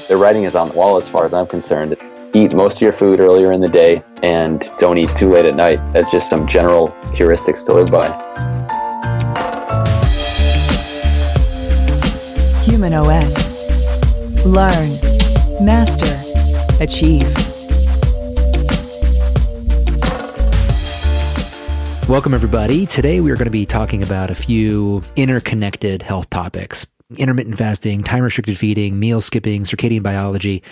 The writing is on the wall as far as I'm concerned. Eat most of your food earlier in the day and don't eat too late at night. That's just some general heuristics to live by. humanOS. Learn, master, achieve. Welcome, everybody. Today, we are going to be talking about a few interconnected health topics. Intermittent fasting, time-restricted feeding, meal skipping, circadian biology.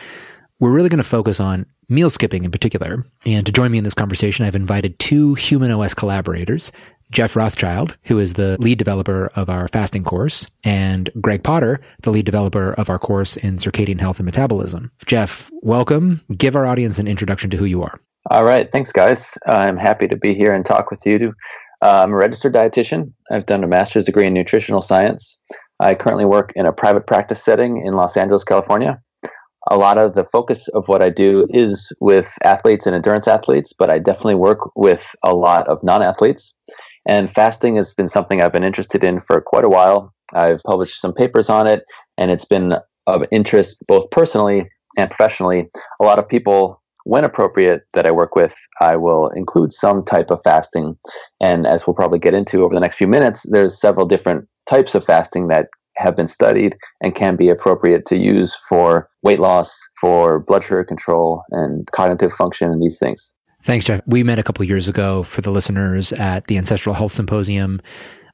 We're really going to focus on meal skipping in particular. And to join me in this conversation, I've invited two humanOS collaborators, Jeff Rothschild, who is the lead developer of our fasting course, and Greg Potter, the lead developer of our course in circadian health and metabolism. Jeff, welcome. Give our audience an introduction to who you are. All right. Thanks, guys. I'm happy to be here and talk with you. I'm a registered dietitian. I've done a master's degree in nutritional science. I currently work in a private practice setting in Los Angeles, California. A lot of the focus of what I do is with athletes and endurance athletes, but I definitely work with a lot of non-athletes. And fasting has been something I've been interested in for quite a while. I've published some papers on it, and it's been of interest both personally and professionally. A lot of people, when appropriate, that I work with, I will include some type of fasting. And as we'll probably get into over the next few minutes, there's several different types of fasting that have been studied and can be appropriate to use for weight loss, for blood sugar control, and cognitive function, and these things. Thanks, Jeff. We met a couple of years ago for the listeners at the Ancestral Health Symposium.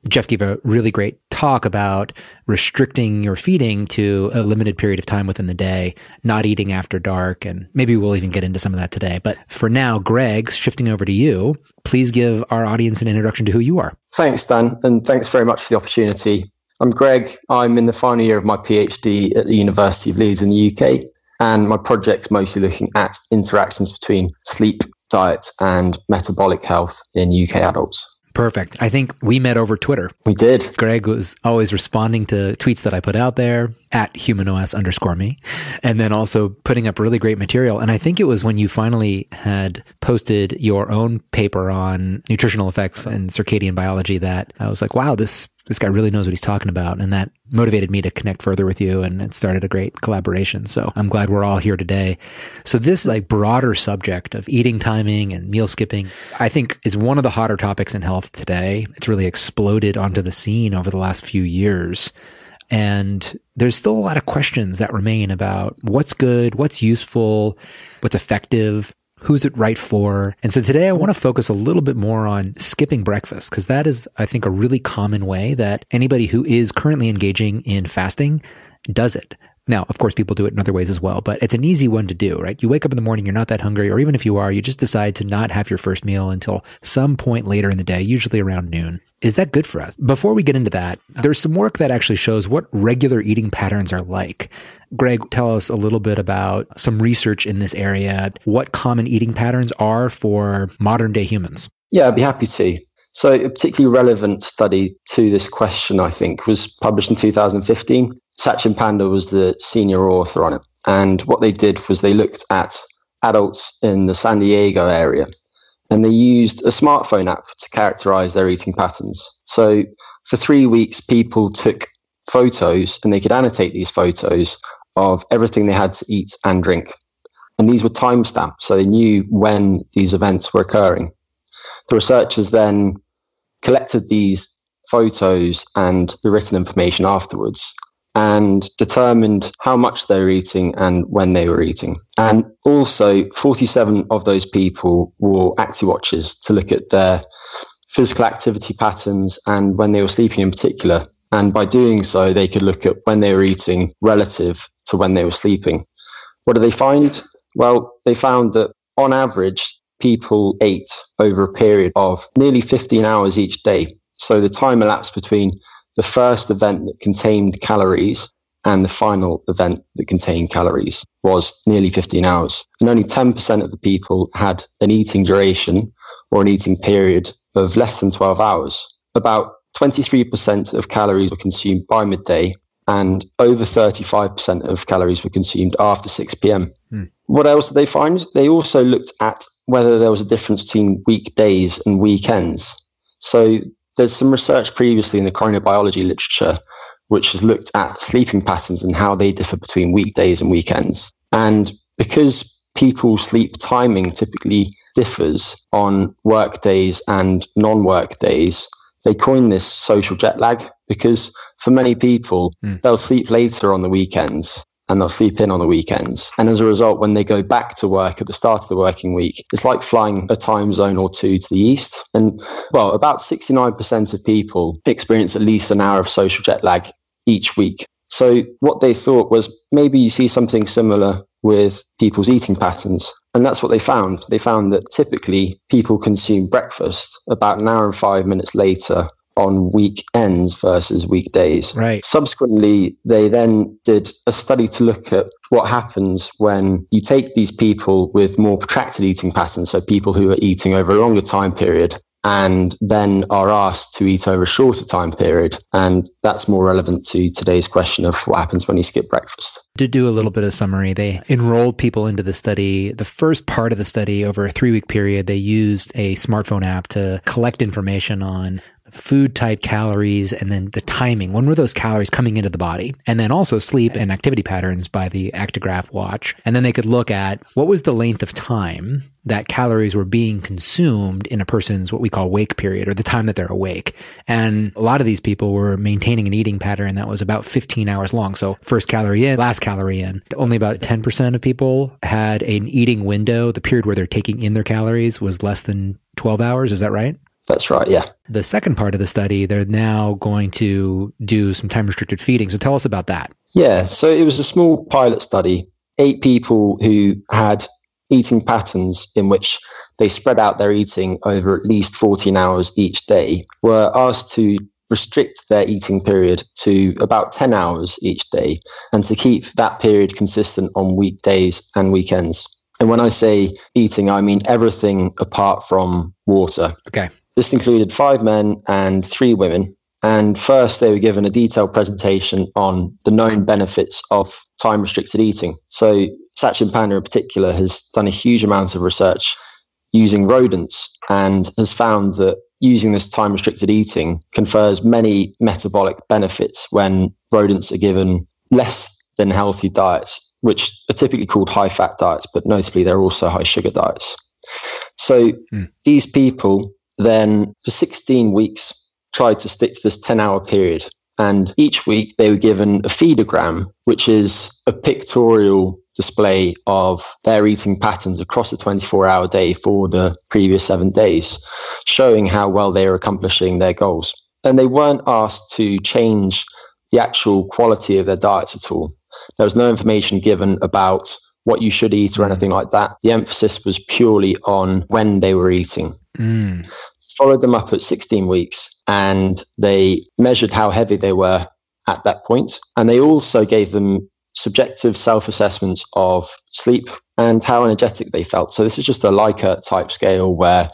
Jeff gave a really great talk about restricting your feeding to a limited period of time within the day, not eating after dark, and maybe we'll even get into some of that today. But for now, Greg, shifting over to you, please give our audience an introduction to who you are. Thanks, Dan, and thanks very much for the opportunity. I'm Greg. I'm in the final year of my PhD at the University of Leeds in the UK, and my project's mostly looking at interactions between sleep, diet, and metabolic health in UK adults. Perfect. I think we met over Twitter. We did. Greg was always responding to tweets that I put out there at humanOS_me, and then also putting up really great material. And I think it was when you finally had posted your own paper on nutritional effects and circadian biology that I was like, wow, this guy really knows what he's talking about. And that motivated me to connect further with you, and it started a great collaboration. So I'm glad we're all here today. So this broader subject of eating timing and meal skipping, I think is one of the hotter topics in health today. It's really exploded onto the scene over the last few years. And there's still a lot of questions that remain about what's good, what's useful, what's effective, who's it right for? And so today I want to focus a little bit more on skipping breakfast, because that is, I think, a really common way that anybody who is currently engaging in fasting does it. Now, of course, people do it in other ways as well, but it's an easy one to do, right? You wake up in the morning, you're not that hungry, or even if you are, you just decide to not have your first meal until some point later in the day, usually around noon. Is that good for us? Before we get into that, there's some work that actually shows what regular eating patterns are like. Greg, tell us a little bit about some research in this area, what common eating patterns are for modern day humans. Yeah, I'd be happy to. So a particularly relevant study to this question, I think, was published in 2015. Sachin Panda was the senior author on it. And what they did was they looked at adults in the San Diego area, and they used a smartphone app to characterize their eating patterns. So for 3 weeks, people took photos, and they could annotate these photos of everything they had to eat and drink. And these were timestamped, so they knew when these events were occurring. The researchers then collected these photos and the written information afterwards and determined how much they were eating and when they were eating. And also 47 of those people wore ActiWatches to look at their physical activity patterns and when they were sleeping in particular. And by doing so, they could look at when they were eating relative to when they were sleeping. What did they find? Well, they found that on average, people ate over a period of nearly 15 hours each day. So the time elapsed between the first event that contained calories and the final event that contained calories was nearly 15 hours. And only 10% of the people had an eating duration or an eating period of less than 12 hours. About 23% of calories were consumed by midday, and over 35% of calories were consumed after 6 p.m. What else did they find? They also looked at whether there was a difference between weekdays and weekends. So there's some research previously in the chronobiology literature which has looked at sleeping patterns and how they differ between weekdays and weekends. And because people's sleep timing typically differs on work days and non-work days, they coin this social jet lag, because for many people, they'll sleep later on the weekends and they'll sleep in on the weekends. And as a result, when they go back to work at the start of the working week, it's like flying a time zone or two to the east. And well, about 69% of people experience at least an hour of social jet lag each week. So what they thought was maybe you see something similar with people's eating patterns. And that's what they found. They found that typically people consume breakfast about an hour and 5 minutes later on weekends versus weekdays. Right. Subsequently, they then did a study to look at what happens when you take these people with more protracted eating patterns, so people who are eating over a longer time period, and then are asked to eat over a shorter time period. And that's more relevant to today's question of what happens when you skip breakfast. To do a little bit of summary, they enrolled people into the study. The first part of the study, over a 3-week period, they used a smartphone app to collect information on food type, calories, and then the timing. When were those calories coming into the body? And then also sleep and activity patterns by the actigraph watch. And then they could look at what was the length of time that calories were being consumed in a person's what we call wake period, or the time that they're awake. And a lot of these people were maintaining an eating pattern that was about 15 hours long. So first calorie in, last calorie in. Only about 10% of people had an eating window. The period where they're taking in their calories was less than 12 hours. Is that right? That's right, yeah. The second part of the study, they're now going to do some time-restricted feeding. So tell us about that. Yeah, so it was a small pilot study. 8 people who had eating patterns in which they spread out their eating over at least 14 hours each day were asked to restrict their eating period to about 10 hours each day and to keep that period consistent on weekdays and weekends. And when I say eating, I mean everything apart from water. Okay. This included 5 men and 3 women. And first, they were given a detailed presentation on the known benefits of time-restricted eating. So Sachin Panda in particular has done a huge amount of research using rodents and has found that using this time-restricted eating confers many metabolic benefits when rodents are given less than healthy diets, which are typically called high-fat diets, but notably they're also high-sugar diets. So these people then for 16 weeks tried to stick to this 10-hour period. And each week they were given a feedogram, which is a pictorial display of their eating patterns across a 24-hour day for the previous 7 days, showing how well they were accomplishing their goals. And they weren't asked to change the actual quality of their diets at all. There was no information given about what you should eat or anything like that. The emphasis was purely on when they were eating. Followed them up at 16 weeks and they measured how heavy they were at that point. And they also gave them subjective self-assessments of sleep and how energetic they felt. So this is just a Likert type scale where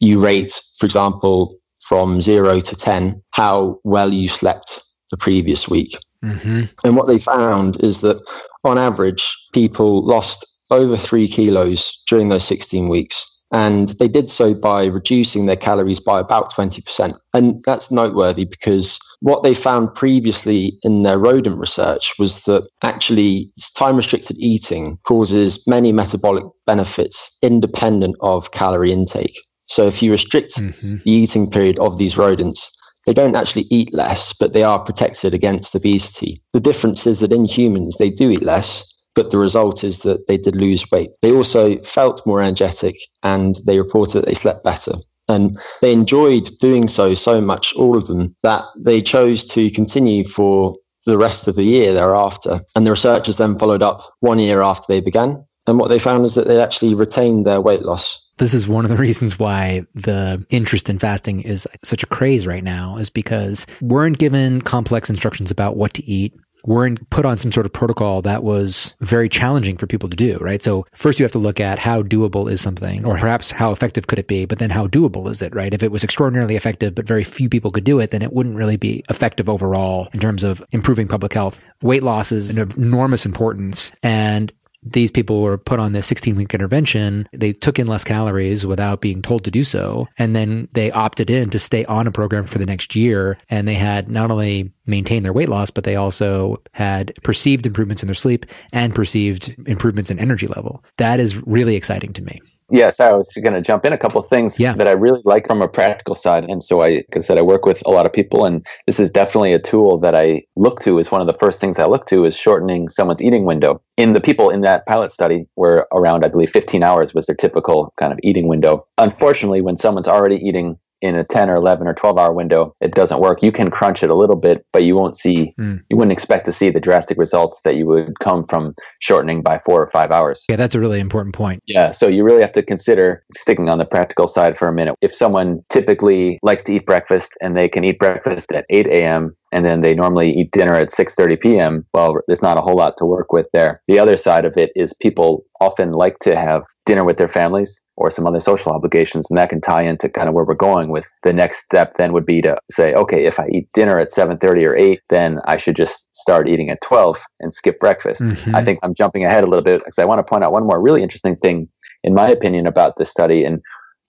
you rate, for example, from 0 to 10, how well you slept the previous week. And what they found is that on average, people lost over 3 kilos during those 16 weeks. And they did so by reducing their calories by about 20%. And that's noteworthy because what they found previously in their rodent research was that actually time-restricted eating causes many metabolic benefits independent of calorie intake. So if you restrict the eating period of these rodents, they don't actually eat less, but they are protected against obesity. The difference is that in humans, they do eat less, but the result is that they did lose weight. They also felt more energetic and they reported that they slept better. And they enjoyed doing so much, all of them, that they chose to continue for the rest of the year thereafter. And the researchers then followed up 1 year after they began. And what they found is that they actually retained their weight loss. This is one of the reasons why the interest in fasting is such a craze right now, is because we weren't given complex instructions about what to eat. Weren't put on some sort of protocol that was very challenging for people to do, right? So first you have to look at how doable is something, or perhaps how effective could it be, but then how doable is it, right? If it was extraordinarily effective, but very few people could do it, then it wouldn't really be effective overall in terms of improving public health. Weight loss is an enormous importance. And these people were put on this 16-week intervention. They took in less calories without being told to do so. And then they opted in to stay on a program for the next year. And they had not only maintained their weight loss, but they also had perceived improvements in their sleep and perceived improvements in energy level. That is really exciting to me. Yes, I was going to jump in a couple of things that I really like from a practical side. And so like I said, I work with a lot of people, and this is definitely a tool that I look to. Is one of the first things I look to is shortening someone's eating window. In the people in that pilot study were around, I believe, 15 hours was their typical kind of eating window. Unfortunately, when someone's already eating in a 10 or 11 or 12 hour window, it doesn't work. You can crunch it a little bit, but you won't see, you wouldn't expect to see the drastic results that you would come from shortening by 4 or 5 hours. Yeah, that's a really important point. Yeah. So you really have to consider, sticking on the practical side for a minute, if someone typically likes to eat breakfast and they can eat breakfast at 8 a.m., and then they normally eat dinner at 6:30 p.m., well, there's not a whole lot to work with there. The other side of it is people often like to have dinner with their families or some other social obligations, and that can tie into kind of where we're going with the next step then would be to say, okay, if I eat dinner at 7:30 or 8, then I should just start eating at 12 and skip breakfast. I think I'm jumping ahead a little bit because I want to point out one more really interesting thing, in my opinion, about this study, and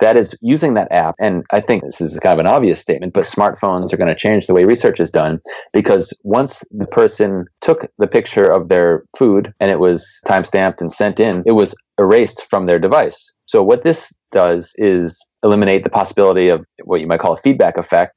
that is using that app. And I think this is kind of an obvious statement, but smartphones are going to change the way research is done, because once the person took the picture of their food and it was timestamped and sent in, it was erased from their device. So what this does is eliminate the possibility of what you might call a feedback effect.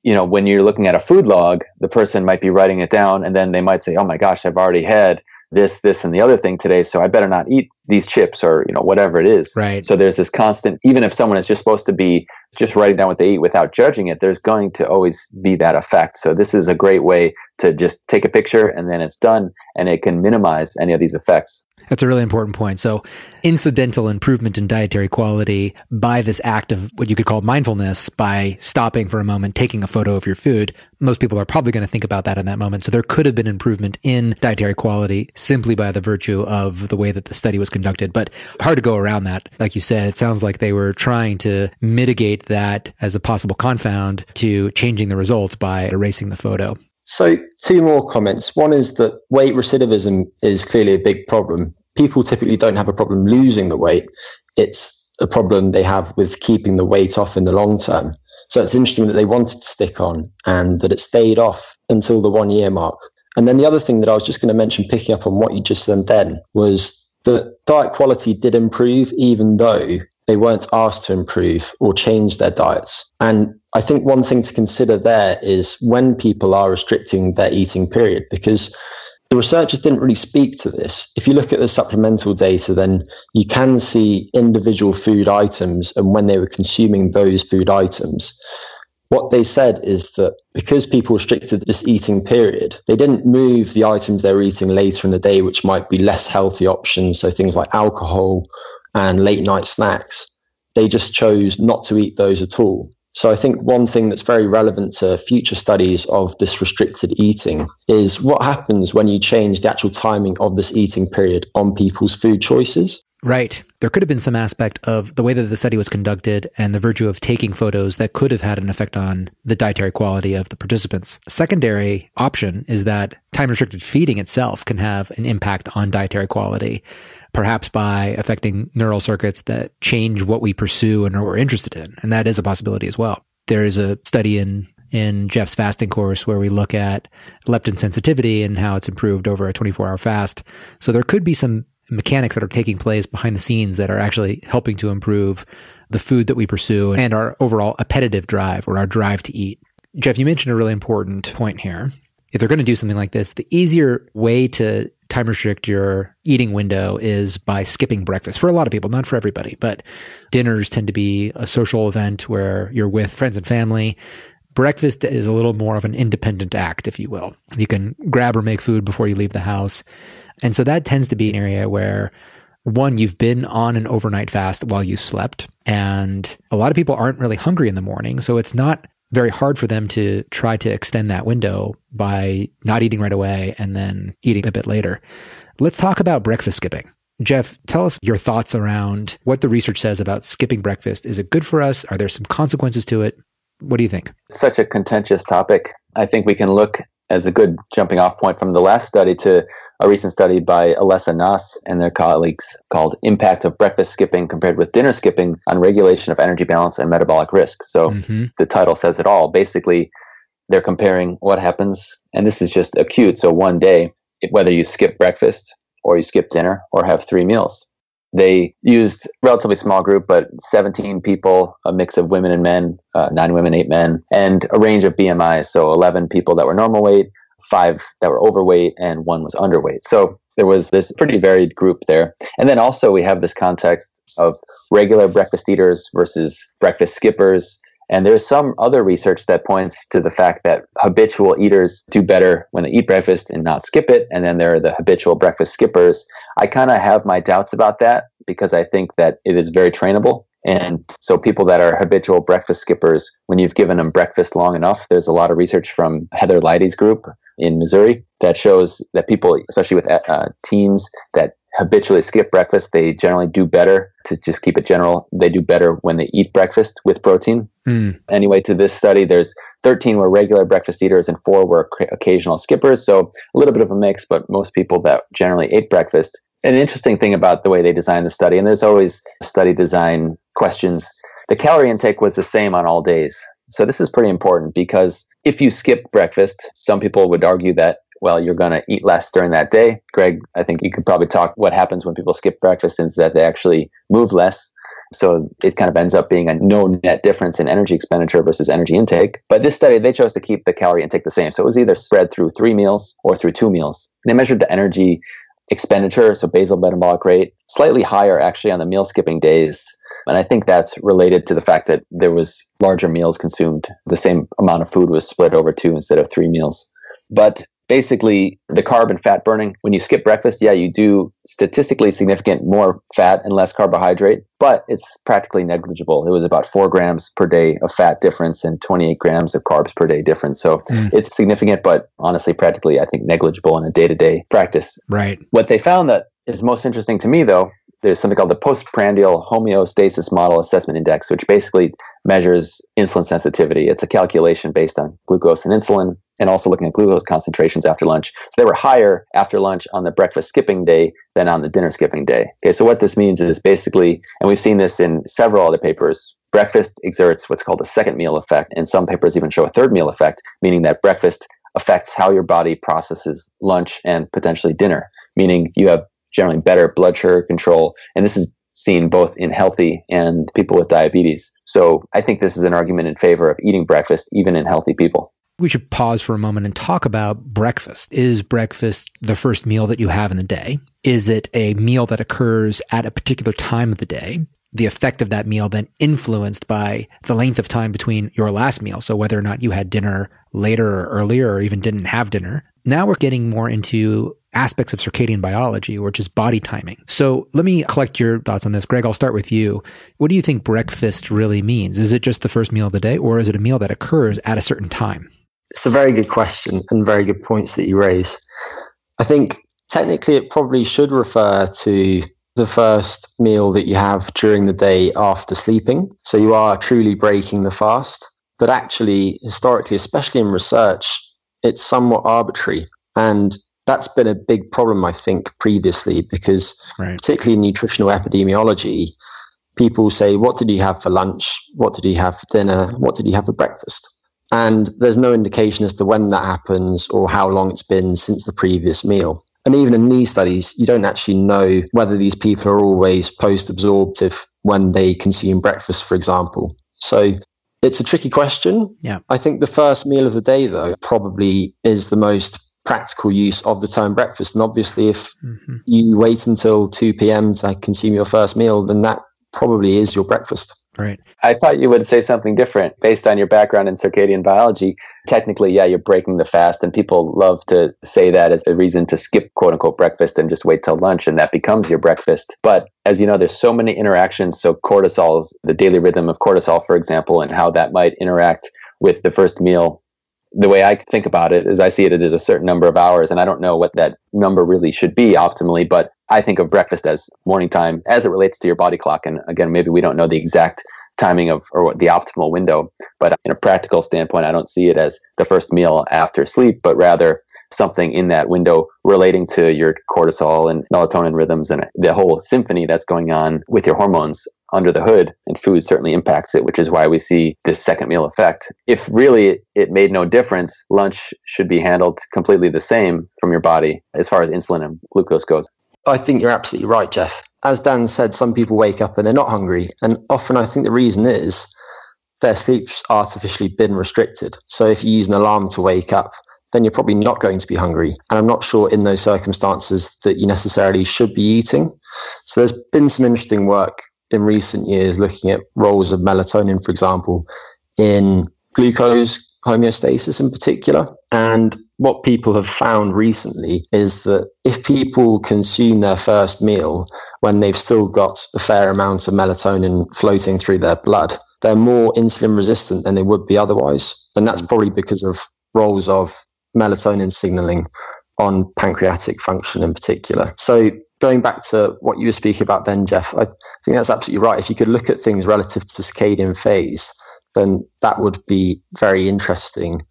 You know, when you're looking at a food log, the person might be writing it down and then they might say, oh my gosh, I've already had this, and the other thing today, so I better not eat these chips or, you know, whatever it is. Right. So there's this constant, even if someone is just supposed to be just writing down what they eat without judging it, there's going to always be that effect. So this is a great way to just take a picture and then it's done, and it can minimize any of these effects. That's a really important point. So incidental improvement in dietary quality by this act of what you could call mindfulness, by stopping for a moment, taking a photo of your food. Most people are probably going to think about that in that moment. So there could have been improvement in dietary quality simply by the virtue of the way that the study was conducted. But hard to go around that. Like you said, it sounds like they were trying to mitigate that as a possible confound to changing the results by erasing the photo. So 2 more comments. One is that weight recidivism is clearly a big problem. People typically don't have a problem losing the weight. It's a problem they have with keeping the weight off in the long term. So it's interesting that they wanted to stick on and that it stayed off until the 1 year mark. And then the other thing that I was just going to mention, picking up on what you just said then, was that diet quality did improve even though they weren't asked to improve or change their diets. And I think one thing to consider there is when people are restricting their eating period, because the researchers didn't really speak to this. If you look at the supplemental data, then you can see individual food items and when they were consuming those food items. What they said is that because people restricted this eating period, they didn't move the items they were eating later in the day, which might be less healthy options. So things like alcohol and late night snacks. They just chose not to eat those at all. So I think one thing that's very relevant to future studies of this restricted eating is what happens when you change the actual timing of this eating period on people's food choices. Right. There could have been some aspect of the way that the study was conducted and the virtue of taking photos that could have had an effect on the dietary quality of the participants. A secondary option is that time-restricted feeding itself can have an impact on dietary quality, perhaps by affecting neural circuits that change what we pursue and what we're interested in. And that is a possibility as well. There is a study in Jeff's fasting course where we look at leptin sensitivity and how it's improved over a 24-hour fast. So there could be some mechanics that are taking place behind the scenes that are actually helping to improve the food that we pursue and our overall appetitive drive or our drive to eat. Jeff, you mentioned a really important point here. If they're going to do something like this, the easier way to time restrict your eating window is by skipping breakfast. For a lot of people, not for everybody, but dinners tend to be a social event where you're with friends and family. Breakfast is a little more of an independent act, if you will. You can grab or make food before you leave the house. And so that tends to be an area where, one, you've been on an overnight fast while you slept, and a lot of people aren't really hungry in the morning. So it's not very hard for them to try to extend that window by not eating right away and then eating a bit later. Let's talk about breakfast skipping. Jeff, tell us your thoughts around what the research says about skipping breakfast. Is it good for us? Are there some consequences to it? What do you think? It's such a contentious topic. I think we can look as a good jumping off point from the last study to a recent study by Alessa Nass and their colleagues called Impact of Breakfast Skipping Compared with Dinner Skipping on Regulation of Energy Balance and Metabolic Risk. So the title says it all. Basically, they're comparing what happens, and this is just acute, so one day, whether you skip breakfast or you skip dinner or have 3 meals. They used a relatively small group, but 17 people, a mix of women and men, 9 women, 8 men, and a range of BMIs. So 11 people that were normal weight, 5 that were overweight, and 1 was underweight. So there was this pretty varied group there. And then also we have this context of regular breakfast eaters versus breakfast skippers. And there's some other research that points to the fact that habitual eaters do better when they eat breakfast and not skip it. And then there are the habitual breakfast skippers. I kind of have my doubts about that because I think that it is very trainable. And so people that are habitual breakfast skippers, when you've given them breakfast long enough, there's a lot of research from Heather Leidy's group in Missouri that shows that people, especially with teens that habitually skip breakfast, they generally do better. To just keep it general, they do better when they eat breakfast with protein. Anyway, to this study, there's 13 were regular breakfast eaters and 4 were occasional skippers. So a little bit of a mix, but most people that generally ate breakfast. An interesting thing about the way they designed the study, and there's always study design questions, the calorie intake was the same on all days. So this is pretty important because if you skip breakfast, some people would argue that, well, you're going to eat less during that day. Greg, I think you could probably talk what happens when people skip breakfast is that they actually move less. So it kind of ends up being a no net difference in energy expenditure versus energy intake. But this study, they chose to keep the calorie intake the same. So it was either spread through 3 meals or through 2 meals. They measured the energy expenditure, so basal metabolic rate, slightly higher actually on the meal skipping days. And I think that's related to the fact that there was larger meals consumed. The same amount of food was split over 2 instead of 3 meals. But basically, the carb and fat burning, when you skip breakfast, yeah, you do statistically significant more fat and less carbohydrate, but it's practically negligible. It was about 4 grams per day of fat difference and 28 grams of carbs per day difference. So it's significant, but honestly, practically, I think, negligible in a day-to-day practice. Right. What they found that is most interesting to me, though, there's something called the postprandial homeostasis model assessment index, which basically measures insulin sensitivity. It's a calculation based on glucose and insulin, and also looking at glucose concentrations after lunch. So they were higher after lunch on the breakfast skipping day than on the dinner skipping day. Okay, so what this means is basically, and we've seen this in several other papers, breakfast exerts what's called a second meal effect, and some papers even show a third meal effect, meaning that breakfast affects how your body processes lunch and potentially dinner, meaning you have generally better blood sugar control. And this is seen both in healthy and people with diabetes. So I think this is an argument in favor of eating breakfast, even in healthy people. We should pause for a moment and talk about breakfast. Is breakfast the first meal that you have in the day? Is it a meal that occurs at a particular time of the day? The effect of that meal then influenced by the length of time between your last meal. So whether or not you had dinner later or earlier or even didn't have dinner. Now we're getting more into aspects of circadian biology, or just body timing. So let me collect your thoughts on this. Greg, I'll start with you. What do you think breakfast really means? Is it just the first meal of the day, or is it a meal that occurs at a certain time? It's a very good question and very good points that you raise. I think technically it probably should refer to the first meal that you have during the day after sleeping. So you are truly breaking the fast. But actually, historically, especially in research, it's somewhat arbitrary. And that's been a big problem, I think, previously, because particularly in nutritional epidemiology, people say, what did you have for lunch? What did you have for dinner? What did you have for breakfast? And there's no indication as to when that happens or how long it's been since the previous meal. And even in these studies, you don't actually know whether these people are always post-absorptive when they consume breakfast, for example. So it's a tricky question. Yeah. I think the first meal of the day, though, probably is the most practical use of the term breakfast. And obviously, if you wait until 2 p.m. to consume your first meal, then that probably is your breakfast. Right. I thought you would say something different based on your background in circadian biology. Technically, yeah, you're breaking the fast, and people love to say that as a reason to skip quote unquote breakfast and just wait till lunch, and that becomes your breakfast. But as you know, there's so many interactions. So cortisol, the daily rhythm of cortisol, for example, and how that might interact with the first meal. The way I think about it is I see it as a certain number of hours, and I don't know what that number really should be optimally, but I think of breakfast as morning time as it relates to your body clock. And again, maybe we don't know the exact timing of or what the optimal window, but in a practical standpoint, I don't see it as the first meal after sleep, but rather something in that window relating to your cortisol and melatonin rhythms and the whole symphony that's going on with your hormones under the hood, and food certainly impacts it, which is why we see this second meal effect. If really it made no difference, lunch should be handled completely the same from your body as far as insulin and glucose goes. I think you're absolutely right, Jeff. As Dan said, some people wake up and they're not hungry. And often I think the reason is their sleep's artificially been restricted. So if you use an alarm to wake up, then you're probably not going to be hungry. And I'm not sure in those circumstances that you necessarily should be eating. So there's been some interesting work in recent years looking at roles of melatonin, for example, in glucose homeostasis in particular. And what people have found recently is that if people consume their first meal when they've still got a fair amount of melatonin floating through their blood, they're more insulin resistant than they would be otherwise. And that's probably because of roles of melatonin signaling on pancreatic function in particular. So going back to what you were speaking about then, Jeff, I think that's absolutely right. If you could look at things relative to circadian phase, then that would be very interesting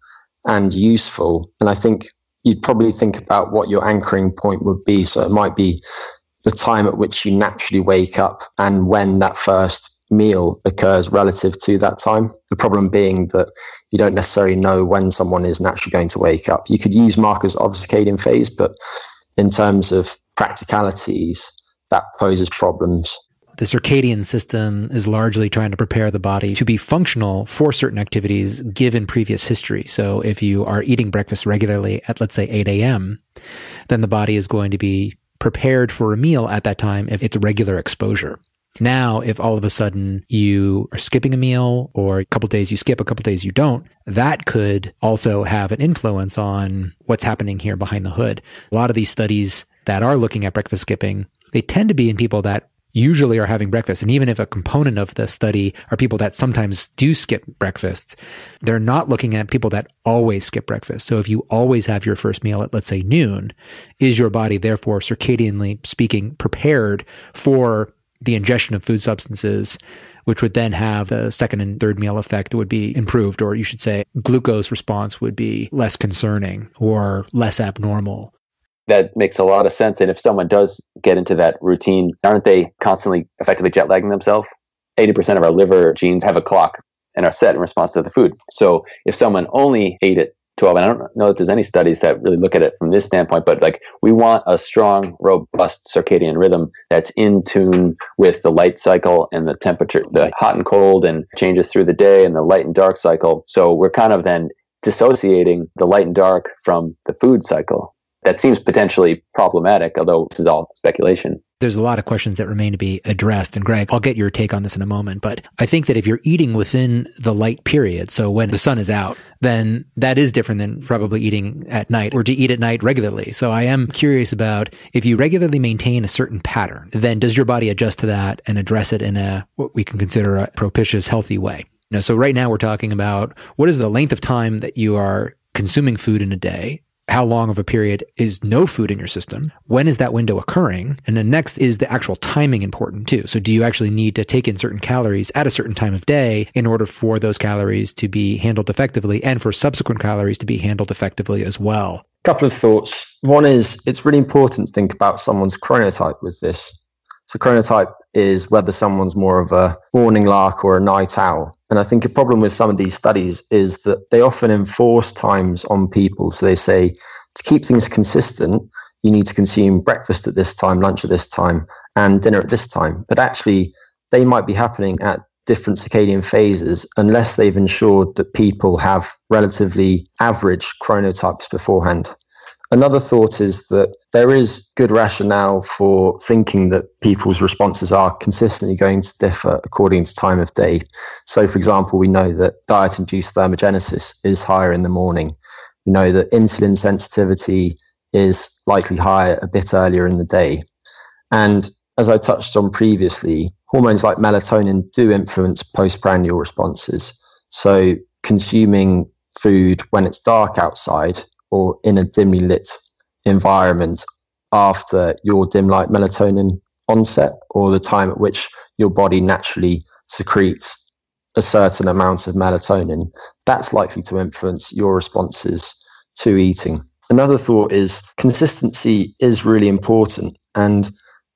and useful. And I think you'd probably think about what your anchoring point would be. So it might be the time at which you naturally wake up and when that first meal occurs relative to that time. The problem being that you don't necessarily know when someone is naturally going to wake up. You could use markers of circadian phase, but in terms of practicalities, that poses problems. The circadian system is largely trying to prepare the body to be functional for certain activities given previous history. So if you are eating breakfast regularly at, let's say, 8 a.m., then the body is going to be prepared for a meal at that time if it's a regular exposure. Now, if all of a sudden you are skipping a meal, or a couple days you skip, a couple days you don't, that could also have an influence on what's happening here behind the hood. A lot of these studies that are looking at breakfast skipping, they tend to be in people that usually are having breakfast. And even if a component of the study are people that sometimes do skip breakfast, they're not looking at people that always skip breakfast. So if you always have your first meal at, let's say, noon, is your body therefore circadianly speaking prepared for the ingestion of food substances, which would then have the second and third meal effect that would be improved, or you should say glucose response would be less concerning or less abnormal. That makes a lot of sense. And if someone does get into that routine, aren't they constantly effectively jet lagging themselves? 80% of our liver genes have a clock and are set in response to the food. So if someone only ate at 12, and I don't know if there's any studies that really look at it from this standpoint, but like we want a strong, robust circadian rhythm that's in tune with the light cycle and the temperature, the hot and cold and changes through the day, and the light and dark cycle. So we're kind of then dissociating the light and dark from the food cycle. That seems potentially problematic, although this is all speculation. There's a lot of questions that remain to be addressed. And Greg, I'll get your take on this in a moment. But I think that if you're eating within the light period, so when the sun is out, then that is different than probably eating at night or to eat at night regularly. So I am curious about if you regularly maintain a certain pattern, then does your body adjust to that and address it in a what we can consider a propitious, healthy way? So right now we're talking about what is the length of time that you are consuming food in a day? How long of a period is no food in your system? When is that window occurring? And then next, is the actual timing important too? So do you actually need to take in certain calories at a certain time of day in order for those calories to be handled effectively and for subsequent calories to be handled effectively as well? Couple of thoughts. One is it's really important to think about someone's chronotype with this. So chronotype is whether someone's more of a morning lark or a night owl. And I think a problem with some of these studies is that they often enforce times on people. So they say, to keep things consistent, you need to consume breakfast at this time, lunch at this time, and dinner at this time. But actually, they might be happening at different circadian phases unless they've ensured that people have relatively average chronotypes beforehand. Another thought is that there is good rationale for thinking that people's responses are consistently going to differ according to time of day. So, for example, we know that diet-induced thermogenesis is higher in the morning. We know that insulin sensitivity is likely higher a bit earlier in the day. And as I touched on previously, hormones like melatonin do influence postprandial responses. So consuming food when it's dark outside or in a dimly lit environment after your dim light melatonin onset, or the time at which your body naturally secretes a certain amount of melatonin, that's likely to influence your responses to eating. Another thought is consistency is really important, and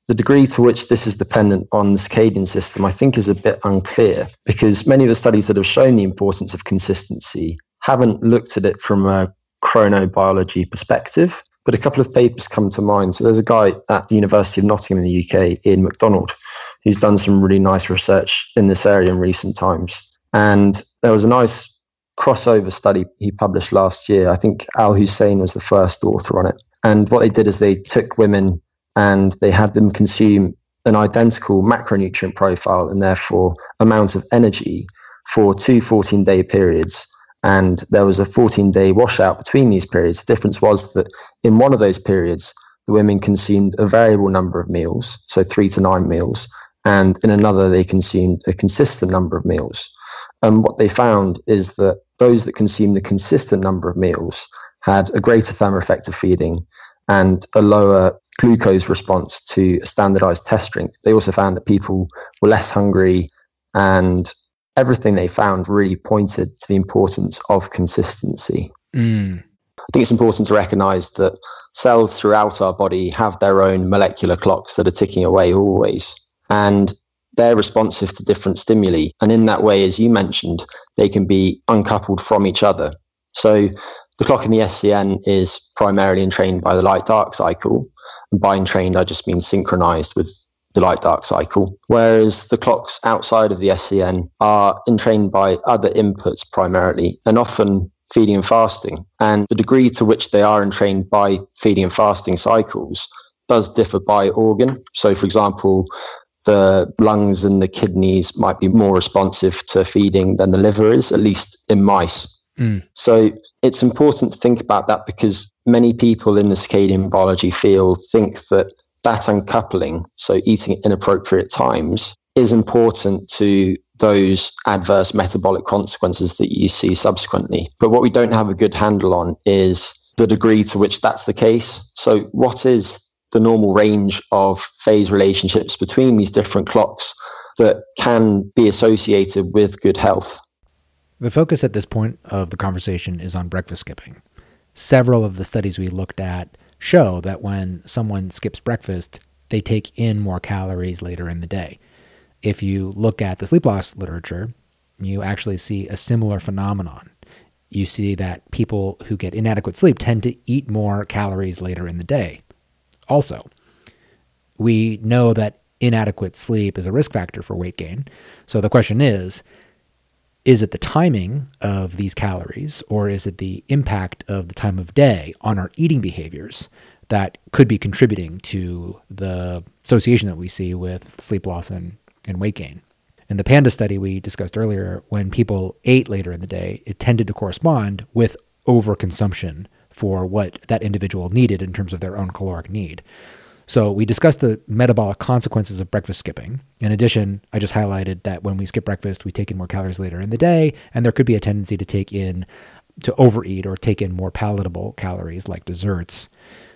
the degree to which this is dependent on the circadian system, I think, is a bit unclear, because many of the studies that have shown the importance of consistency haven't looked at it from a chronobiology perspective. But a couple of papers come to mind. So there's a guy at the University of Nottingham in the UK, Ian MacDonald, who's done some really nice research in this area in recent times. And there was a nice crossover study he published last year. I think Al Hussein was the first author on it. And what they did is they took women and they had them consume an identical macronutrient profile and therefore amount of energy for 2 14-day periods. And there was a 14-day washout between these periods. The difference was that in one of those periods, the women consumed a variable number of meals, so 3 to 9 meals, and in another, they consumed a consistent number of meals. And what they found is that those that consumed the consistent number of meals had a greater thermal effect of feeding and a lower glucose response to a standardized test drink. They also found that people were less hungry, and everything they found really pointed to the importance of consistency. I think it's important to recognize that cells throughout our body have their own molecular clocks that are ticking away always. And they're responsive to different stimuli. And in that way, as you mentioned, they can be uncoupled from each other. So the clock in the SCN is primarily entrained by the light-dark cycle. And by entrained, I just mean synchronized with the light-dark cycle. Whereas the clocks outside of the SCN are entrained by other inputs primarily, and often feeding and fasting. And the degree to which they are entrained by feeding and fasting cycles does differ by organ. So, for example, the lungs and the kidneys might be more responsive to feeding than the liver is, at least in mice. So it's important to think about that, because many people in the circadian biology field think that uncoupling, so eating at inappropriate times, is important to those adverse metabolic consequences that you see subsequently. But what we don't have a good handle on is the degree to which that's the case. So what is the normal range of phase relationships between these different clocks that can be associated with good health? The focus at this point of the conversation is on breakfast skipping. Several of the studies we looked at show that when someone skips breakfast, they take in more calories later in the day. If you look at the sleep loss literature, you actually see a similar phenomenon. You see that people who get inadequate sleep tend to eat more calories later in the day. Also, we know that inadequate sleep is a risk factor for weight gain. So the question is it the timing of these calories, or is it the impact of the time of day on our eating behaviors that could be contributing to the association that we see with sleep loss and weight gain? In the PANDA study we discussed earlier, when people ate later in the day, it tended to correspond with overconsumption for what that individual needed in terms of their own caloric need. So we discussed the metabolic consequences of breakfast skipping. In addition, I just highlighted that when we skip breakfast, we take in more calories later in the day, and there could be a tendency to overeat or take in more palatable calories like desserts.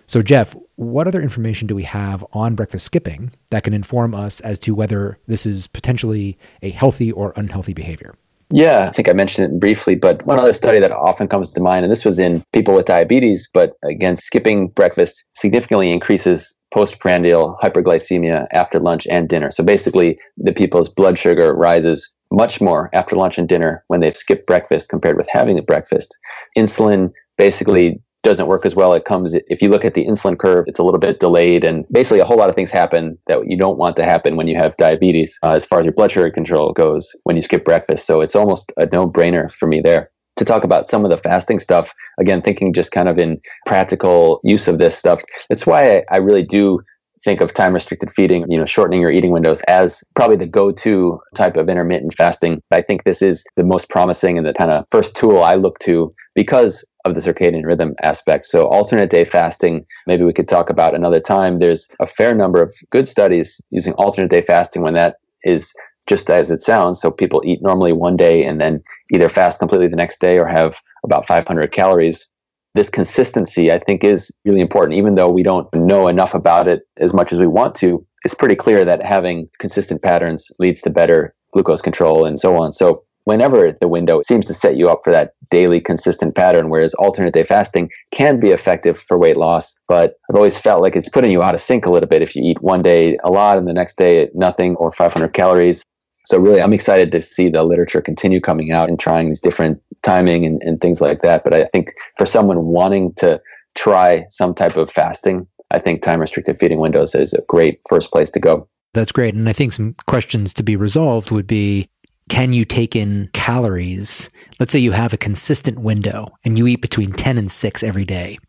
So Jeff, what other information do we have on breakfast skipping that can inform us as to whether this is potentially a healthy or unhealthy behavior? Yeah, I think I mentioned it briefly, but one other study that often comes to mind, and this was in people with diabetes, but again, skipping breakfast significantly increases postprandial hyperglycemia after lunch and dinner. So basically, the people's blood sugar rises much more after lunch and dinner when they've skipped breakfast compared with having a breakfast. Insulin basically doesn't work as well. If you look at the insulin curve, it's a little bit delayed, and basically a whole lot of things happen that you don't want to happen when you have diabetes as far as your blood sugar control goes when you skip breakfast. So it's almost a no-brainer for me there. To talk about some of the fasting stuff, again, thinking just kind of in practical use of this stuff, that's why I really do think of time-restricted feeding, shortening your eating windows as probably the go-to type of intermittent fasting. I think this is the most promising and the kind of first tool I look to because of the circadian rhythm aspect. So alternate day fasting, maybe we could talk about another time. There's a fair number of good studies using alternate day fasting when that is just as it sounds. So people eat normally one day and then either fast completely the next day or have about 500 calories. This consistency, I think, is really important. Even though we don't know enough about it as much as we want to, it's pretty clear that having consistent patterns leads to better glucose control and so on. So whenever the window seems to set you up for that daily consistent pattern, whereas alternate day fasting can be effective for weight loss. But I've always felt like it's putting you out of sync a little bit if you eat one day a lot and the next day nothing or 500 calories. So really, I'm excited to see the literature continue coming out and trying these different timing and things like that. But I think for someone wanting to try some type of fasting, I think time-restricted feeding windows is a great first place to go. That's great. And I think some questions to be resolved would be, can you take in calories? Let's say you have a consistent window and you eat between 10 and 6 every day.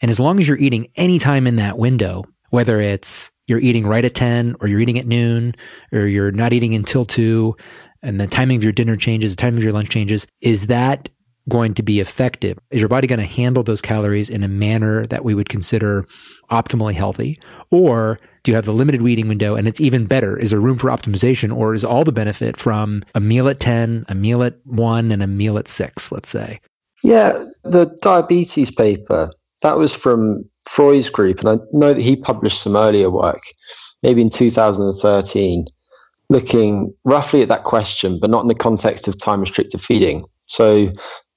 And as long as you're eating any time in that window, whether it's you're eating right at 10 or you're eating at noon or you're not eating until 2 and the timing of your dinner changes, the timing of your lunch changes, is that going to be effective? Is your body going to handle those calories in a manner that we would consider optimally healthy? Or do you have the limited eating window and it's even better? Is there room for optimization, or is all the benefit from a meal at 10, a meal at 1, and a meal at 6, let's say? Yeah, the diabetes paper, that was from Freud's group. And I know that he published some earlier work, maybe in 2013, looking roughly at that question, but not in the context of time-restricted feeding. So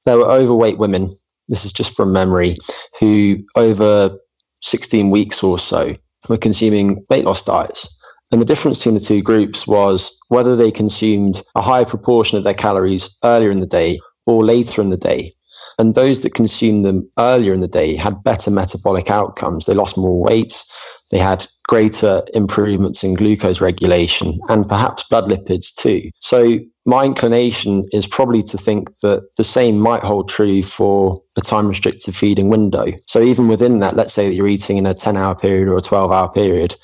there were overweight women, this is just from memory, who over 16 weeks or so were consuming weight loss diets. And the difference between the two groups was whether they consumed a higher proportion of their calories earlier in the day or later in the day. And those that consumed them earlier in the day had better metabolic outcomes. They lost more weight, they had greater improvements in glucose regulation and perhaps blood lipids too. So my inclination is probably to think that the same might hold true for a time-restricted feeding window. So even within that, let's say that you're eating in a 10-hour period or a 12-hour period,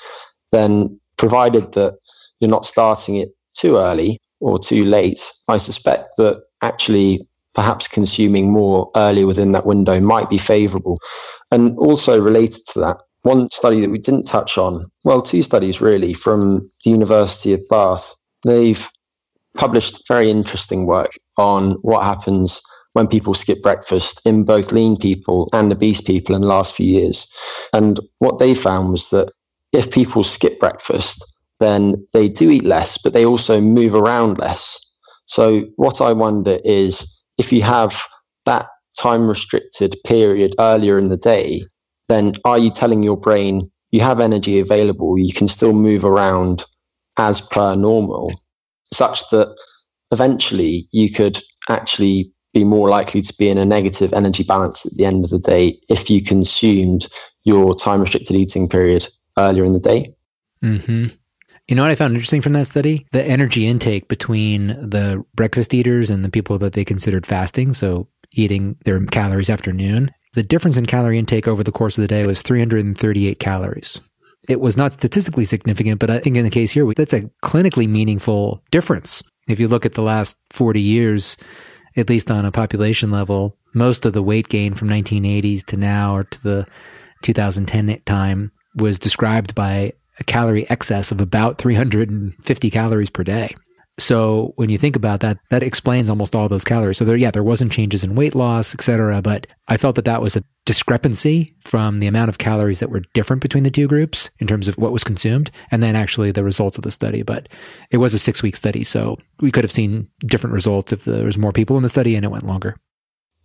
then provided that you're not starting it too early or too late, I suspect that actually perhaps consuming more early within that window might be favorable. And also related to that, one study that we didn't touch on, well, two studies really from the University of Bath, they've published very interesting work on what happens when people skip breakfast in both lean people and obese people in the last few years. And what they found was that if people skip breakfast, then they do eat less, but they also move around less. So what I wonder is, if you have that time-restricted period earlier in the day, then are you telling your brain you have energy available, you can still move around as per normal, such that eventually you could actually be more likely to be in a negative energy balance at the end of the day if you consumed your time-restricted eating period earlier in the day? Mm-hmm. You know what I found interesting from that study? The energy intake between the breakfast eaters and the people that they considered fasting, so eating their calories after noon. The difference in calorie intake over the course of the day was 338 calories. It was not statistically significant, but I think in the case here, that's a clinically meaningful difference. If you look at the last 40 years, at least on a population level, most of the weight gain from 1980s to now or to the 2010 time was described by a calorie excess of about 350 calories per day. So when you think about that, that explains almost all those calories. So there wasn't changes in weight loss, et cetera, but I felt that was a discrepancy from the amount of calories that were different between the two groups in terms of what was consumed, and then actually the results of the study. But it was a 6-week study, so we could have seen different results if there was more people in the study and it went longer.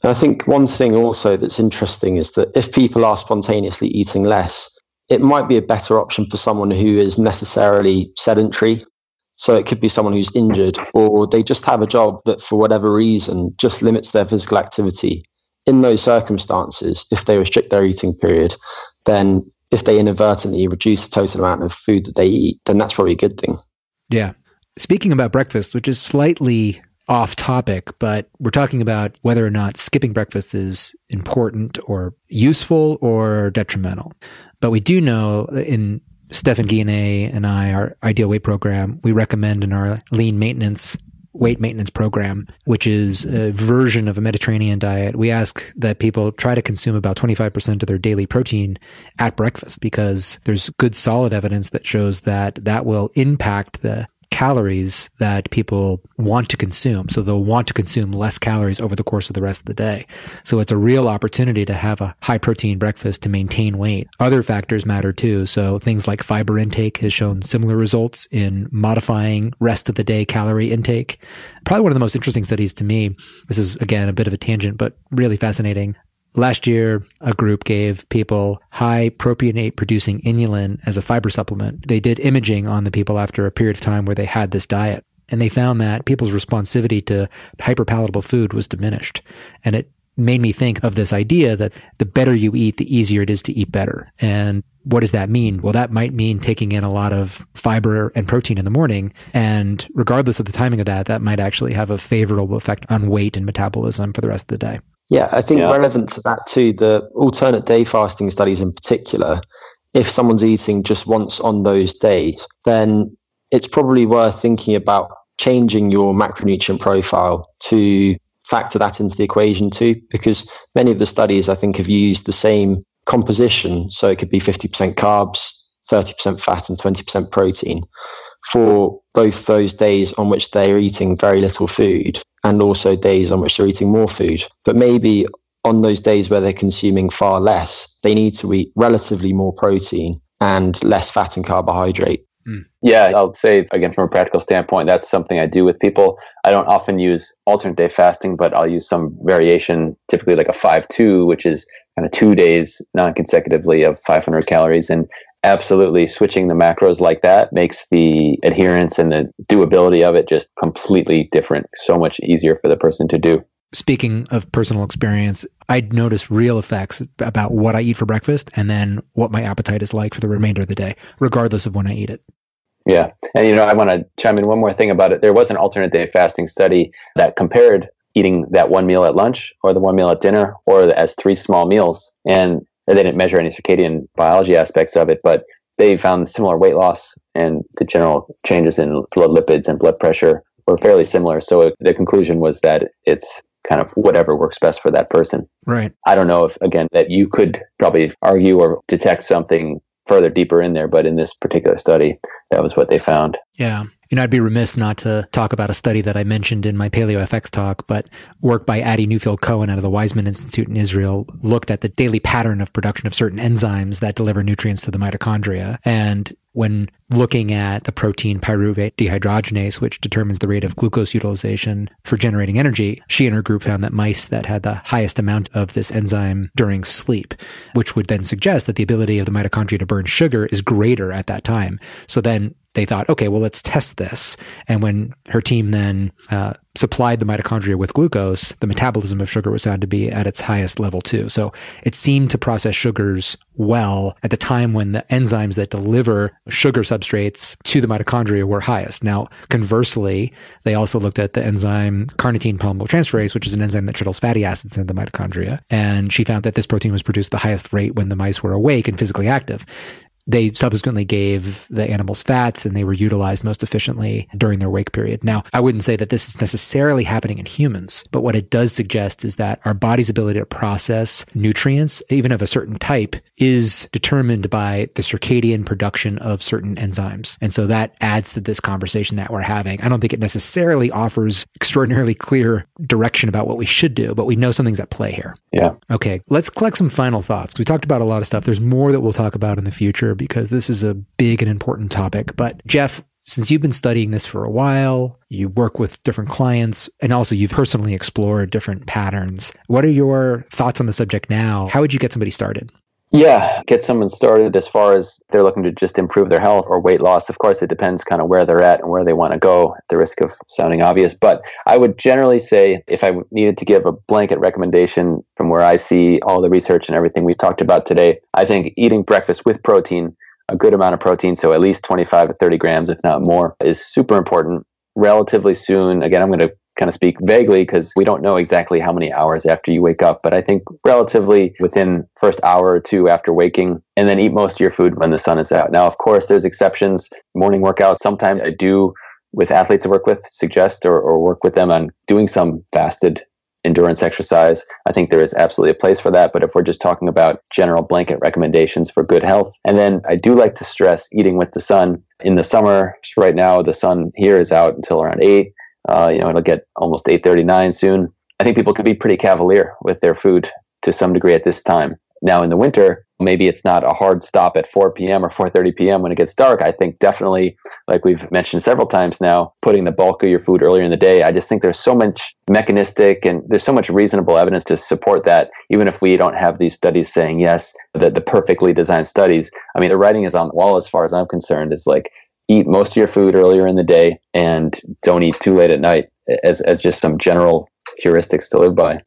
I think one thing also that's interesting is that if people are spontaneously eating less, it might be a better option for someone who is necessarily sedentary. So it could be someone who's injured, or they just have a job that for whatever reason just limits their physical activity. In those circumstances, if they restrict their eating period, then if they inadvertently reduce the total amount of food that they eat, then that's probably a good thing. Yeah. Speaking about breakfast, which is slightly off topic, but we're talking about whether or not skipping breakfast is important or useful or detrimental. But we do know in Stefan Guillenet and I, our Ideal Weight program, we recommend in our lean maintenance, weight maintenance program, which is a version of a Mediterranean diet. We ask that people try to consume about 25% of their daily protein at breakfast, because there's good solid evidence that shows that that will impact the calories that people want to consume. So they'll want to consume less calories over the course of the rest of the day. So it's a real opportunity to have a high protein breakfast to maintain weight. Other factors matter too. So things like fiber intake has shown similar results in modifying rest of the day calorie intake. Probably one of the most interesting studies to me, this is again a bit of a tangent, but really fascinating. Last year, a group gave people high propionate producing inulin as a fiber supplement. They did imaging on the people after a period of time where they had this diet. And they found that people's responsivity to hyperpalatable food was diminished. And it made me think of this idea that the better you eat, the easier it is to eat better. And what does that mean? Well, that might mean taking in a lot of fiber and protein in the morning. And regardless of the timing of that, that might actually have a favorable effect on weight and metabolism for the rest of the day. Yeah, I think relevant to that too, the alternate day fasting studies in particular, if someone's eating just once on those days, then it's probably worth thinking about changing your macronutrient profile to factor that into the equation too, because many of the studies I think have used the same composition. So it could be 50% carbs, 30% fat and 20% protein for both those days on which they're eating very little food and also days on which they're eating more food. But maybe on those days where they're consuming far less, they need to eat relatively more protein and less fat and carbohydrate. Yeah, I'll say, again, from a practical standpoint, that's something I do with people. I don't often use alternate day fasting, but I'll use some variation, typically like a 5-2, which is kind of 2 days non-consecutively of 500 calories. And absolutely switching the macros like that makes the adherence and the doability of it just completely different, so much easier for the person to do. Speaking of personal experience, I'd notice real effects about what I eat for breakfast and then what my appetite is like for the remainder of the day, regardless of when I eat it. Yeah. And, I want to chime in one more thing about it. There was an alternate day fasting study that compared eating that one meal at lunch or the one meal at dinner or as 3 small meals. And they didn't measure any circadian biology aspects of it, but they found similar weight loss and the general changes in blood lipids and blood pressure were fairly similar. So the conclusion was that it's kind of whatever works best for that person. Right. I don't know if, again, that you could probably argue or detect something further deeper in there, but in this particular study, that was what they found. Yeah. I'd be remiss not to talk about a study that I mentioned in my PaleoFX talk, but work by Adi Neufeld-Cohen out of the Weizmann Institute in Israel looked at the daily pattern of production of certain enzymes that deliver nutrients to the mitochondria. And when looking at the protein pyruvate dehydrogenase, which determines the rate of glucose utilization for generating energy, she and her group found that mice that had the highest amount of this enzyme during sleep, which would then suggest that the ability of the mitochondria to burn sugar is greater at that time. So then they thought, okay, well, let's test this. And when her team then supplied the mitochondria with glucose, the metabolism of sugar was found to be at its highest level too. So it seemed to process sugars well at the time when the enzymes that deliver sugar substrates to the mitochondria were highest. Now, conversely, they also looked at the enzyme carnitine palmitoyltransferase, which is an enzyme that shuttles fatty acids into the mitochondria. And she found that this protein was produced at the highest rate when the mice were awake and physically active. They subsequently gave the animals fats and they were utilized most efficiently during their wake period. Now, I wouldn't say that this is necessarily happening in humans, but what it does suggest is that our body's ability to process nutrients, even of a certain type, is determined by the circadian production of certain enzymes. And so that adds to this conversation that we're having. I don't think it necessarily offers extraordinarily clear direction about what we should do, but we know something's at play here. Yeah. Okay, let's collect some final thoughts. We talked about a lot of stuff. There's more that we'll talk about in the future because this is a big and important topic. But Jeff, since you've been studying this for a while, you work with different clients, and also you've personally explored different patterns. What are your thoughts on the subject now? How would you get somebody started? Yeah, get someone started as far as they're looking to just improve their health or weight loss. Of course, it depends kind of where they're at and where they want to go, at the risk of sounding obvious. But I would generally say, if I needed to give a blanket recommendation from where I see all the research and everything we've talked about today, I think eating breakfast with protein, a good amount of protein, so at least 25 to 30 grams, if not more, is super important relatively soon. Again, I'm going to kind of speak vaguely because we don't know exactly how many hours after you wake up, but I think relatively within first hour or two after waking, and then eat most of your food when the sun is out. Now, of course, there's exceptions. Morning workouts, sometimes I do, with athletes I work with, suggest or work with them on doing some fasted endurance exercise. I think there is absolutely a place for that. But if we're just talking about general blanket recommendations for good health, and then I do like to stress eating with the sun. In the summer, right now, the sun here is out until around 8. It'll get almost 8:39 soon. I think people can be pretty cavalier with their food to some degree at this time. Now, in the winter, maybe it's not a hard stop at 4 p.m. or 4:30 p.m. when it gets dark. I think definitely, like we've mentioned several times now, putting the bulk of your food earlier in the day. I just think there's so much mechanistic and there's so much reasonable evidence to support that, even if we don't have these studies saying yes, the perfectly designed studies. I mean, the writing is on the wall as far as I'm concerned. It's like, eat most of your food earlier in the day and don't eat too late at night as just some general heuristics to live by.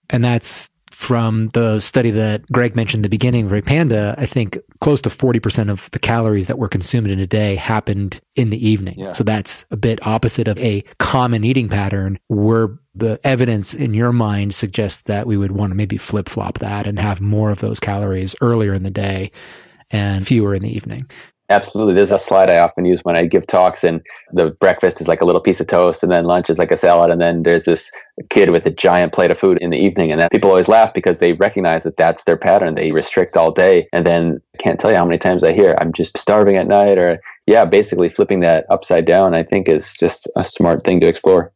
And that's from the study that Greg mentioned at the beginning, Ray Panda. I think close to 40% of the calories that were consumed in a day happened in the evening. Yeah. So that's a bit opposite of a common eating pattern, where the evidence in your mind suggests that we would want to maybe flip-flop that and have more of those calories earlier in the day and fewer in the evening. Absolutely. There's a slide I often use when I give talks, and the breakfast is like a little piece of toast, and then lunch is like a salad, and then there's this kid with a giant plate of food in the evening. And that people always laugh because they recognize that that's their pattern. They restrict all day. And then I can't tell you how many times I hear, I'm just starving at night, or basically flipping that upside down, I think is just a smart thing to explore.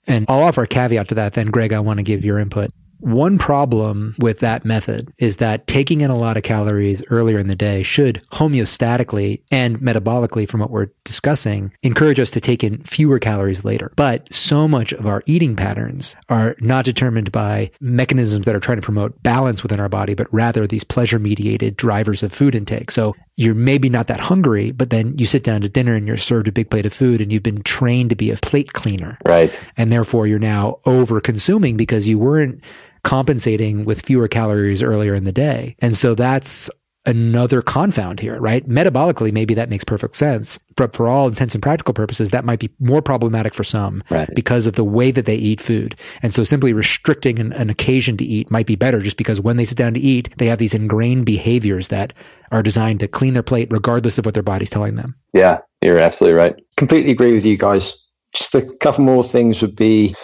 And I'll offer a caveat to that then, Greg. I want to give your input. One problem with that method is that taking in a lot of calories earlier in the day should homeostatically and metabolically, from what we're discussing, encourage us to take in fewer calories later. But so much of our eating patterns are not determined by mechanisms that are trying to promote balance within our body, but rather these pleasure-mediated drivers of food intake. So you're maybe not that hungry, but then you sit down to dinner and you're served a big plate of food and you've been trained to be a plate cleaner. Right. And therefore you're now over-consuming because you weren't compensating with fewer calories earlier in the day. And so that's another confound here, right? Metabolically, maybe that makes perfect sense. But for all intents and practical purposes, that might be more problematic for some because of the way that they eat food. And so simply restricting an occasion to eat might be better, just because when they sit down to eat, they have these ingrained behaviors that are designed to clean their plate regardless of what their body's telling them. Yeah, you're absolutely right. Completely agree with you guys. Just a couple more things would be,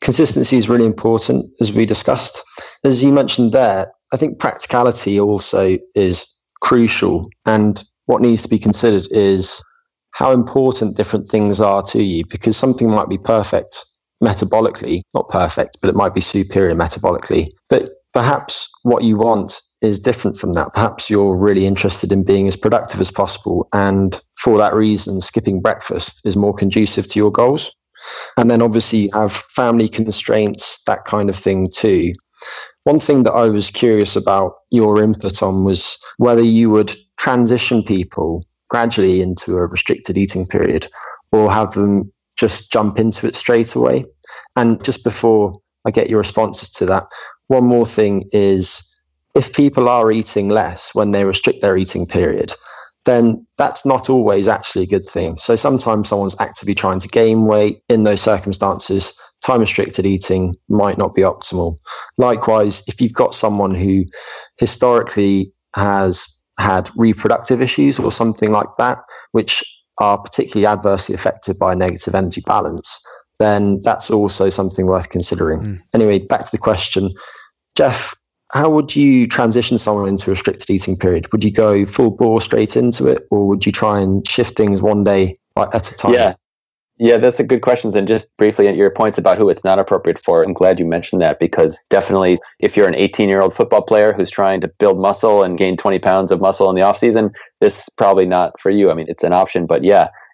consistency is really important, as we discussed. As you mentioned there, I think practicality also is crucial. And what needs to be considered is how important different things are to you, because something might be perfect metabolically, not perfect, but it might be superior metabolically. But perhaps what you want is different from that. Perhaps you're really interested in being as productive as possible. And for that reason, skipping breakfast is more conducive to your goals. And then obviously you have family constraints, that kind of thing too. One thing that I was curious about your input on was whether you would transition people gradually into a restricted eating period or have them just jump into it straight away. And just before I get your responses to that, one more thing is, if people are eating less when they restrict their eating period, then that's not always actually a good thing. So sometimes someone's actively trying to gain weight. In those circumstances, time-restricted eating might not be optimal. Likewise, if you've got someone who historically has had reproductive issues or something like that, which are particularly adversely affected by a negative energy balance, then that's also something worth considering. Anyway, back to the question. Jeff, how would you transition someone into a restricted eating period? Would you go full bore straight into it, or would you try and shift things one day at a time? Yeah, that's a good question. And just briefly at your points about who it's not appropriate for, I'm glad you mentioned that, because definitely if you're an 18-year-old football player who's trying to build muscle and gain 20 pounds of muscle in the off season, this is probably not for you. I mean, it's an option, but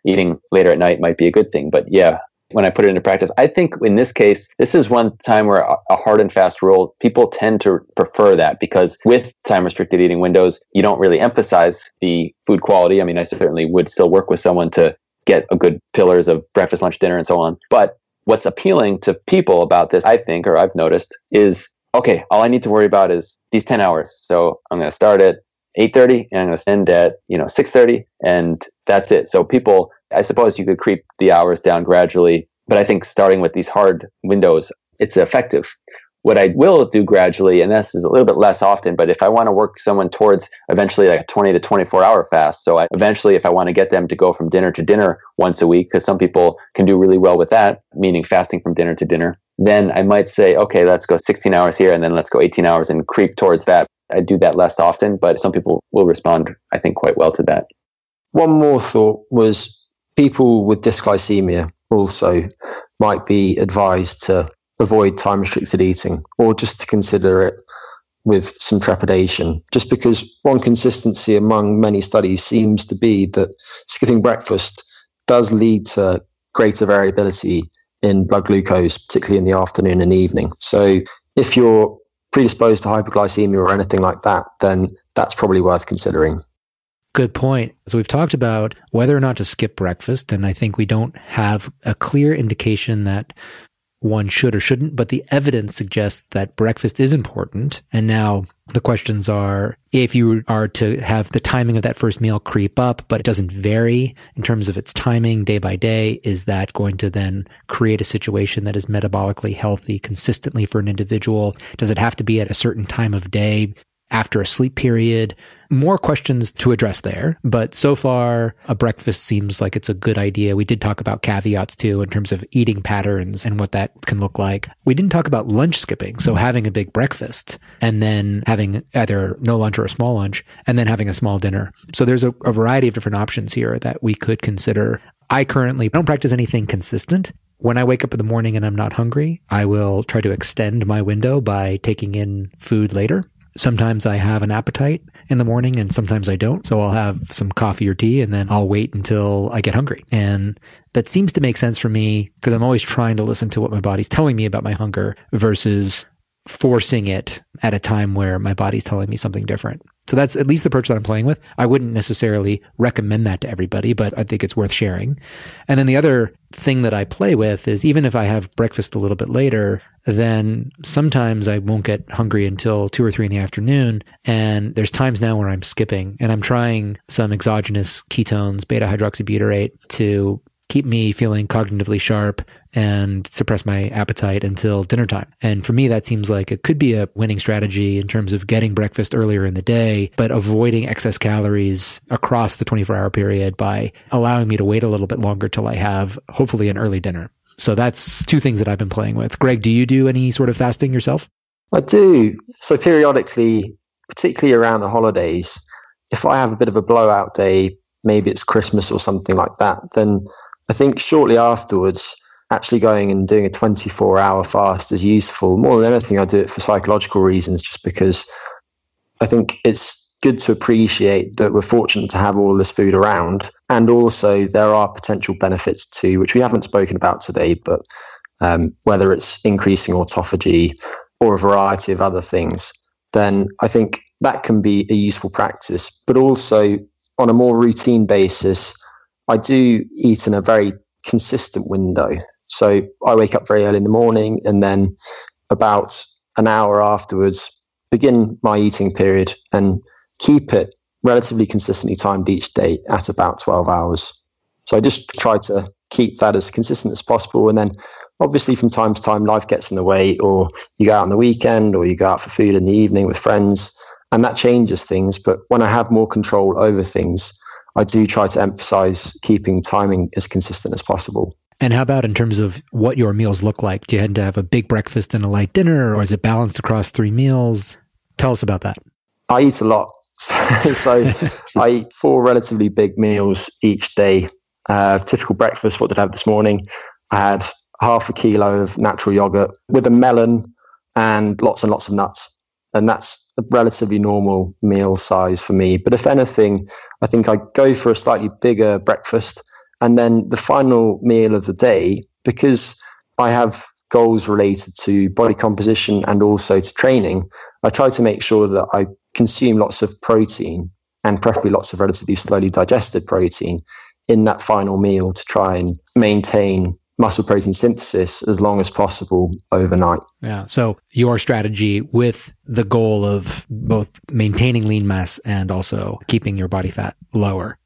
eating later at night might be a good thing. But when I put it into practice, I think in this case, this is one time where a hard and fast rule, people tend to prefer that, because with time-restricted eating windows, you don't really emphasize the food quality. I mean, I certainly would still work with someone to get a good pillars of breakfast, lunch, dinner, and so on. But what's appealing to people about this, I think, or I've noticed, is, okay, all I need to worry about is these 10 hours. So I'm going to start at 8:30 and I'm going to end at 6:30, and that's it. So people, I suppose you could creep the hours down gradually, but I think starting with these hard windows, it's effective. What I will do gradually, and this is a little bit less often, but if I want to work someone towards eventually like a 20 to 24 hour fast, so eventually if I want to get them to go from dinner to dinner once a week, because some people can do really well with that, meaning fasting from dinner to dinner, then I might say, okay, let's go 16 hours here and then let's go 18 hours and creep towards that. I do that less often, but some people will respond, I think, quite well to that. One more thought was people with dysglycemia also might be advised to avoid time-restricted eating, or just to consider it with some trepidation, just because one consistency among many studies seems to be that skipping breakfast does lead to greater variability in blood glucose, particularly in the afternoon and evening. So if you're predisposed to hyperglycemia or anything like that, then that's probably worth considering. Good point. So we've talked about whether or not to skip breakfast, and I think we don't have a clear indication that one should or shouldn't, but the evidence suggests that breakfast is important. And now the questions are, if you are to have the timing of that first meal creep up, but it doesn't vary in terms of its timing day by day, is that going to then create a situation that is metabolically healthy consistently for an individual? Does it have to be at a certain time of day after a sleep period? More questions to address there, but so far a breakfast seems like it's a good idea. We did talk about caveats too in terms of eating patterns and what that can look like. We didn't talk about lunch skipping, so having a big breakfast and then having either no lunch or a small lunch and then having a small dinner. So there's a variety of different options here that we could consider. I currently don't practice anything consistent. When I wake up in the morning and I'm not hungry, I will try to extend my window by taking in food later. Sometimes I have an appetite in the morning and sometimes I don't. So I'll have some coffee or tea and then I'll wait until I get hungry. And that seems to make sense for me because I'm always trying to listen to what my body's telling me about my hunger versus forcing it at a time where my body's telling me something different. So that's at least the approach that I'm playing with. I wouldn't necessarily recommend that to everybody, but I think it's worth sharing. And then the other thing that I play with is even if I have breakfast a little bit later, then sometimes I won't get hungry until 2 or 3 in the afternoon. And there's times now where I'm skipping and I'm trying some exogenous ketones, beta hydroxybutyrate, to keep me feeling cognitively sharp and suppress my appetite until dinner time. And for me, that seems like it could be a winning strategy in terms of getting breakfast earlier in the day, but avoiding excess calories across the 24-hour period by allowing me to wait a little bit longer till I have hopefully an early dinner. So that's 2 things that I've been playing with. Greg, do you do any sort of fasting yourself? I do. So periodically, particularly around the holidays, if I have a bit of a blowout day, maybe it's Christmas or something like that, then I think shortly afterwards, actually going and doing a 24-hour fast is useful. More than anything, I do it for psychological reasons, just because I think it's good to appreciate that we're fortunate to have all of this food around. And also there are potential benefits too, which we haven't spoken about today, but whether it's increasing autophagy or a variety of other things, then I think that can be a useful practice. But also on a more routine basis, I do eat in a very consistent window. So I wake up very early in the morning and then about an hour afterwards, begin my eating period and keep it relatively consistently timed each day at about 12 hours. So I just try to keep that as consistent as possible. And then obviously from time to time, life gets in the way, or you go out on the weekend or you go out for food in the evening with friends, and that changes things. But when I have more control over things, I do try to emphasize keeping timing as consistent as possible. And how about in terms of what your meals look like? Do you tend to have a big breakfast and a light dinner, or is it balanced across 3 meals? Tell us about that. I eat a lot. So I eat 4 relatively big meals each day. Typical breakfast, what did I have this morning? I had half a kilo of natural yogurt with a melon and lots of nuts. And that's a relatively normal meal size for me. But if anything, I think I go for a slightly bigger breakfast. And then the final meal of the day, because I have goals related to body composition and also to training, I try to make sure that I consume lots of protein, and preferably lots of relatively slowly digested protein in that final meal to try and maintain muscle protein synthesis as long as possible overnight. Yeah. So your strategy with the goal of both maintaining lean mass and also keeping your body fat lower.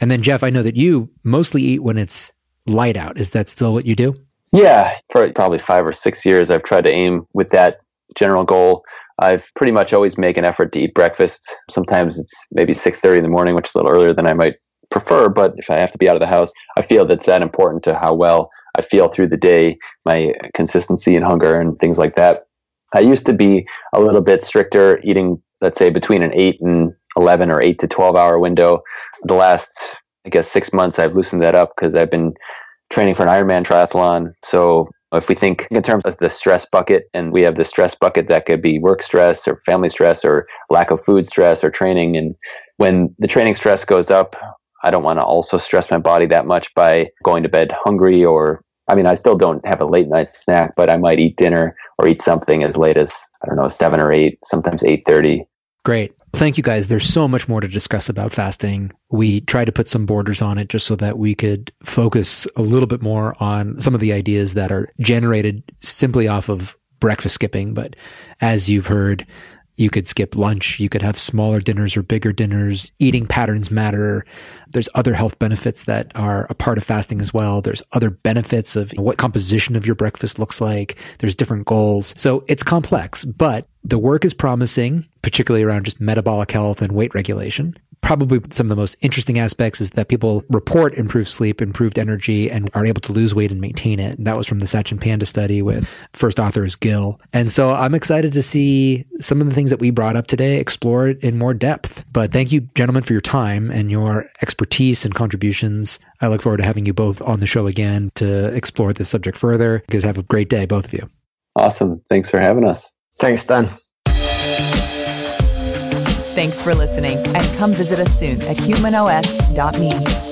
And then Jeff, I know that you mostly eat when it's light out. Is that still what you do? Yeah, for probably 5 or 6 years, I've tried to aim with that general goal. I've pretty much always make an effort to eat breakfast. Sometimes it's maybe 6:30 in the morning, which is a little earlier than I might prefer. But if I have to be out of the house, I feel that's that important to how well I feel through the day, my consistency and hunger and things like that. I used to be a little bit stricter, eating, let's say, between an 8 and 11 or 8 to 12 hour window. The last I guess 6 months, I've loosened that up because I've been training for an Ironman triathlon. So if we think in terms of the stress bucket, and we have the stress bucket that could be work stress or family stress or lack of food stress or training. And when the training stress goes up, I don't want to also stress my body that much by going to bed hungry, or I still don't have a late night snack, but I might eat dinner or eat something as late as, 7 or 8, sometimes 8:30. Great. Thank you, guys. There's so much more to discuss about fasting. We tried to put some borders on it just so that we could focus a little bit more on some of the ideas that are generated simply off of breakfast skipping. But as you've heard, you could skip lunch. You could have smaller dinners or bigger dinners. Eating patterns matter. There's other health benefits that are a part of fasting as well. There's other benefits of what composition of your breakfast looks like. There's different goals. So it's complex, but the work is promising, particularly around just metabolic health and weight regulation. Probably some of the most interesting aspects is that people report improved sleep, improved energy, and are able to lose weight and maintain it. And that was from the Sachin Panda study with first author is Gil. And so I'm excited to see some of the things that we brought up today explored in more depth. But thank you, gentlemen, for your time and your expertise and contributions. I look forward to having you both on the show again to explore this subject further. You guys have a great day, both of you. Awesome. Thanks for having us. Thanks, Dan. Thanks for listening, and come visit us soon at humanOS.me.